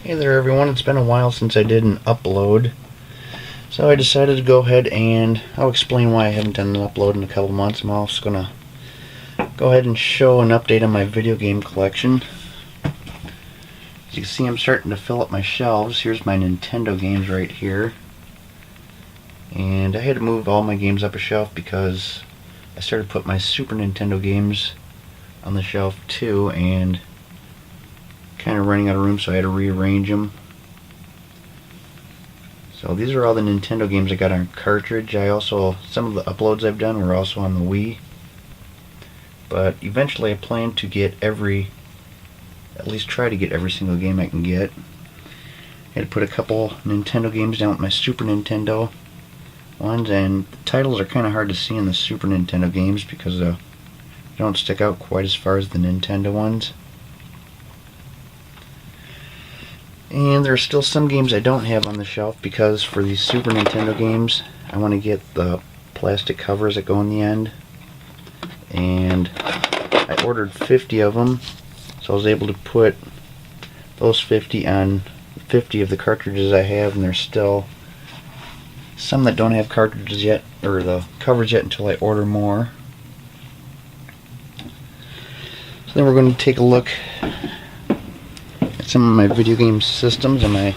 Hey there everyone, it's been a while since I did an upload, so I decided to go ahead and I'll explain why I haven't done an upload in a couple months. I'm also going to go ahead and show an update on my video game collection. As you can see, I'm starting to fill up my shelves. Here's my Nintendo games right here, and I had to move all my games up a shelf because I started to put my Super Nintendo games on the shelf too, and kind of running out of room, so I had to rearrange them. So these are all the Nintendo games I got on cartridge. Some of the uploads I've done were also on the Wii, but eventually I plan to at least try to get every single game I can get. I had to put a couple Nintendo games down with my Super Nintendo ones, and the titles are kind of hard to see in the Super Nintendo games because they don't stick out quite as far as the Nintendo ones. And there are still some games I don't have on the shelf because for these Super Nintendo games I want to get the plastic covers that go in the end, and I ordered 50 of them, so I was able to put those 50 on 50 of the cartridges I have, and there's still some that don't have cartridges yet, or the covers yet, until I order more. So then we're going to take a look some of my video game systems, and my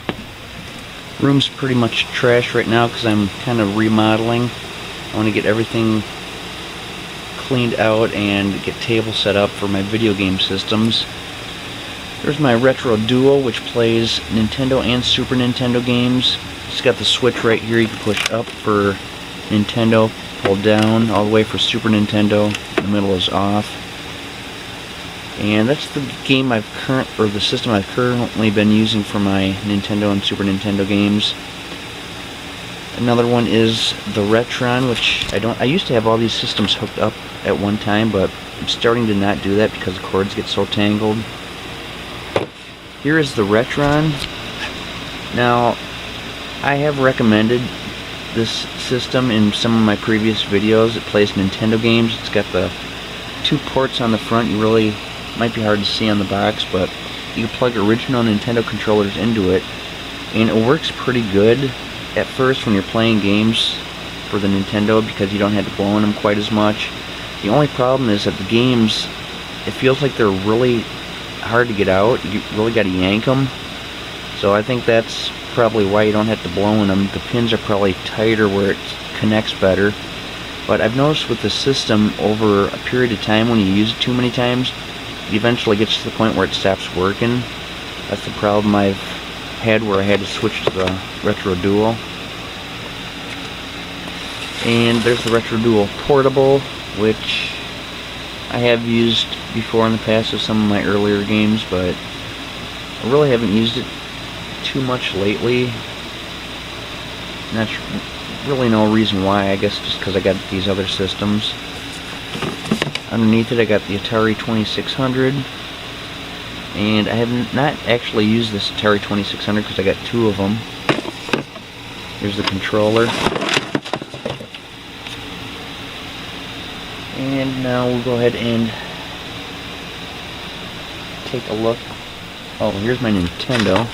room's pretty much trash right now because I'm kind of remodeling. I want to get everything cleaned out and get tables set up for my video game systems. There's my Retro Duo, which plays Nintendo and Super Nintendo games. It's got the switch right here. You can push up for Nintendo, pull down all the way for Super Nintendo. The middle is off. And that's the system I've currently been using for my Nintendo and Super Nintendo games. Another one is the Retron, which I used to have all these systems hooked up at one time, but I'm starting to not do that because the cords get so tangled. Here is the Retron. Now, I have recommended this system in some of my previous videos. It plays Nintendo games. It's got the two ports on the front. Might be hard to see on the box, but you can plug original Nintendo controllers into it, and it works pretty good at first when you're playing games for the Nintendo because you don't have to blow in them quite as much. The only problem is that the games, it feels like they're really hard to get out. You really got to yank them, so I think that's probably why you don't have to blow in them. The pins are probably tighter where it connects better, but I've noticed with the system over a period of time, when you use it too many times, it eventually gets to the point where it stops working. That's the problem I've had where I had to switch to the Retro Duo. And there's the Retro Duo Portable, which I have used before in the past with some of my earlier games, but I really haven't used it too much lately. And that's really no reason why. I guess just because I got these other systems. Underneath it I got the Atari 2600, and I have not actually used this Atari 2600 because I got two of them. Here's the controller. And now we'll go ahead and take a look. Oh, here's my Nintendo.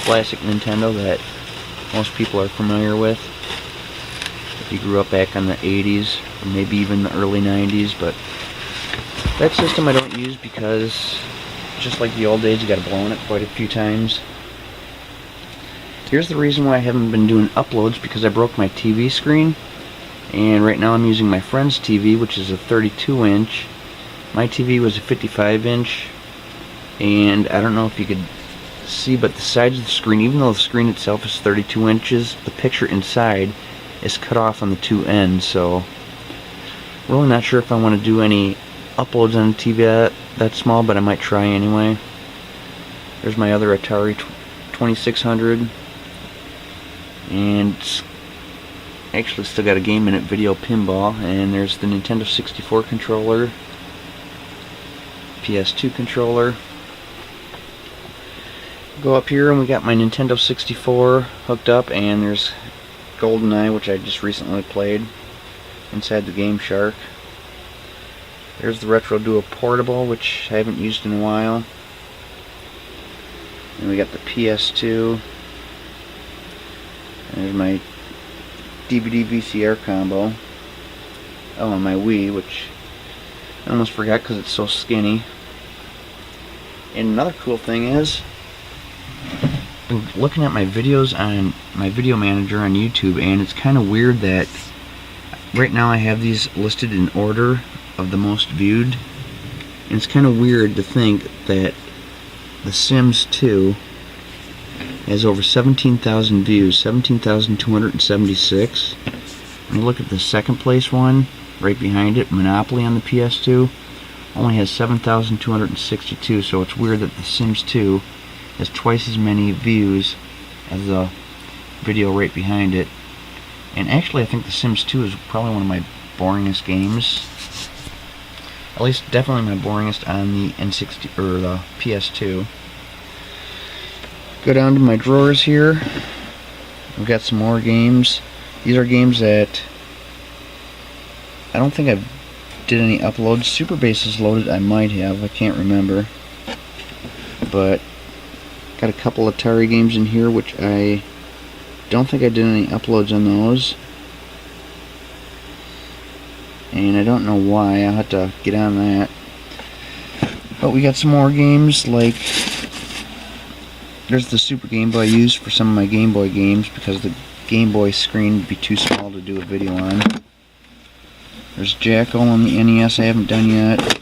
Classic Nintendo that most people are familiar with. If you grew up back in the 80s, or maybe even the early 90s, but that system I don't use because, just like the old days, you gotta blow in it quite a few times. Here's the reason why I haven't been doing uploads, because I broke my TV screen, and right now I'm using my friend's TV, which is a 32-inch. My TV was a 55-inch, and I don't know if you could see, but the sides of the screen, even though the screen itself is 32 inches, the picture inside is cut off on the two ends, so really not sure if I want to do any uploads on the TV that small, but I might try anyway. There's my other Atari 2600, and it's actually still got a Game Minute Video pinball, and there's the Nintendo 64 controller, PS2 controller. Go up here and we got my Nintendo 64 hooked up, and there's GoldenEye, which I just recently played, inside the Game Shark. There's the Retro Duo Portable, which I haven't used in a while. And we got the PS2. There's my DVD VCR combo. Oh, and my Wii, which I almost forgot because it's so skinny. And another cool thing is, I'm looking at my videos on my video manager on YouTube, and it's kind of weird that right now I have these listed in order of the most viewed. And it's kind of weird to think that The Sims 2 has over 17,000 views, 17,276. When you look at the second place one, right behind it, Monopoly on the PS2, only has 7,262, so it's weird that The Sims 2 has twice as many views as the video right behind it. And actually I think The Sims 2 is probably one of my boringest games. At least definitely my boringest on the N60 or the PS2. Go down to my drawers here. We've got some more games. These are games that I don't think I did any uploads. Super Bass is loaded. I might have. I can't remember. But got a couple Atari games in here, which I don't think I did any uploads on those. And I don't know why. I'll have to get on that. But we got some more games, like there's the Super Game Boy I used for some of my Game Boy games because the Game Boy screen would be too small to do a video on. There's Jackal on the NES I haven't done yet.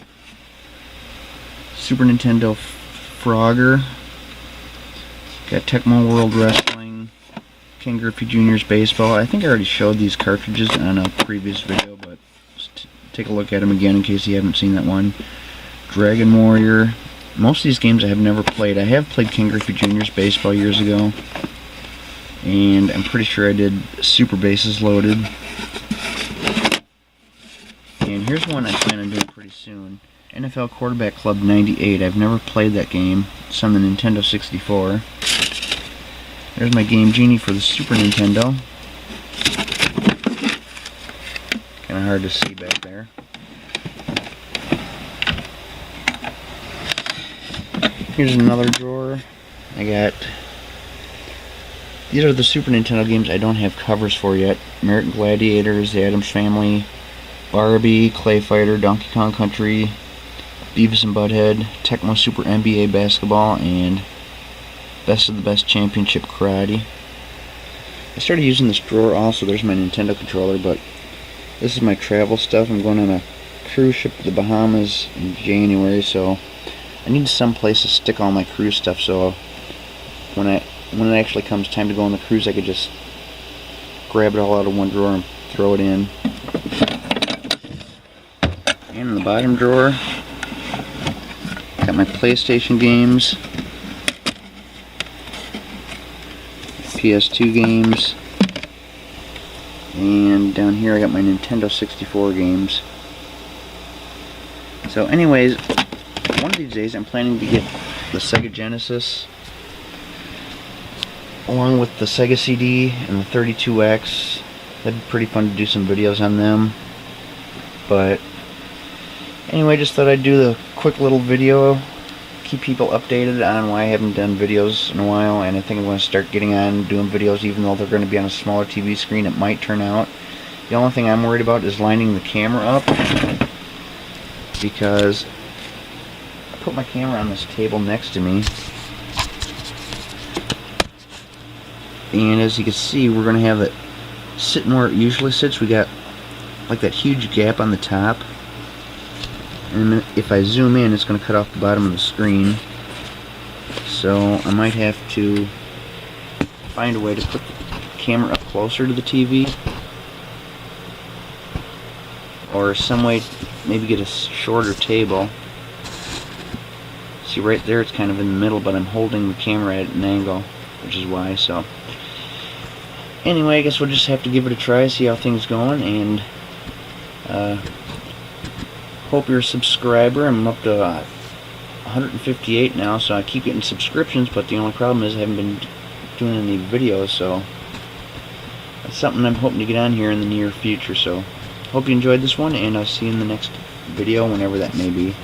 Super Nintendo Frogger. Got Tecmo World Wrestling. Ken Griffey Jr.'s Baseball. I think I already showed these cartridges on a previous video, but just take a look at them again in case you haven't seen that one. Dragon Warrior. Most of these games I have never played. I have played Ken Griffey Jr.'s Baseball years ago. And I'm pretty sure I did Super Bases Loaded. And here's one I plan on doing pretty soon. NFL Quarterback Club 98. I've never played that game. It's on the Nintendo 64. There's my Game Genie for the Super Nintendo. Kinda hard to see back there. Here's another drawer. I got... These are the Super Nintendo games I don't have covers for yet. American Gladiators, The Addams Family, Barbie, Clay Fighter, Donkey Kong Country, Beavis and Butthead, Tecmo Super NBA Basketball, and Best of the Best Championship Karate. I started using this drawer also. There's my Nintendo controller, but this is my travel stuff. I'm going on a cruise ship to the Bahamas in January, so I need some place to stick all my cruise stuff, so when it actually comes time to go on the cruise, I could just grab it all out of one drawer and throw it in. And in the bottom drawer, got my PlayStation games, PS2 games, and down here I got my Nintendo 64 games. So anyways, one of these days I'm planning to get the Sega Genesis along with the Sega CD and the 32X. That'd be pretty fun to do some videos on them. But anyway, just thought I'd do the quick little video, keep people updated on why I haven't done videos in a while, and I think I'm going to start getting on doing videos even though they're going to be on a smaller TV screen. It might turn out. The only thing I'm worried about is lining the camera up, because I put my camera on this table next to me, and as you can see, we're going to have it sitting where it usually sits. We got like that huge gap on the top, and if I zoom in, it's going to cut off the bottom of the screen. So I might have to find a way to put the camera up closer to the TV, or some way maybe get a shorter table. See, right there it's kind of in the middle, but I'm holding the camera at an angle, which is why. So anyway, I guess we'll just have to give it a try, see how things going, and hope you're a subscriber. I'm up to 158 now, so I keep getting subscriptions, but the only problem is I haven't been doing any videos, so that's something I'm hoping to get on here in the near future. So hope you enjoyed this one, and I'll see you in the next video, whenever that may be.